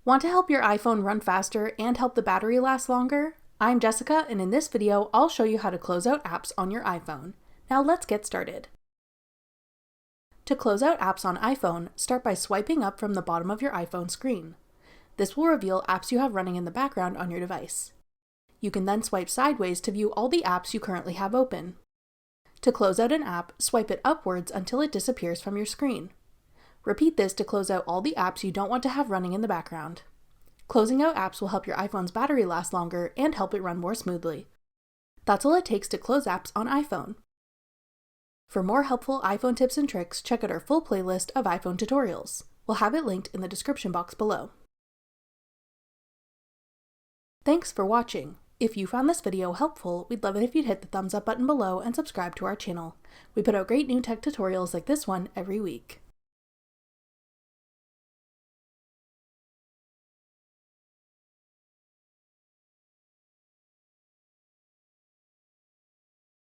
Want to help your iPhone run faster and help the battery last longer? I'm Jessica, and in this video, I'll show you how to close out apps on your iPhone. Now let's get started. To close out apps on iPhone, start by swiping up from the bottom of your iPhone screen. This will reveal apps you have running in the background on your device. You can then swipe sideways to view all the apps you currently have open. To close out an app, swipe it upwards until it disappears from your screen. Repeat this to close out all the apps you don't want to have running in the background. Closing out apps will help your iPhone's battery last longer and help it run more smoothly. That's all it takes to close apps on iPhone. For more helpful iPhone tips and tricks, check out our full playlist of iPhone tutorials. We'll have it linked in the description box below. Thanks for watching. If you found this video helpful, we'd love it if you'd hit the thumbs up button below and subscribe to our channel. We put out great new tech tutorials like this one every week.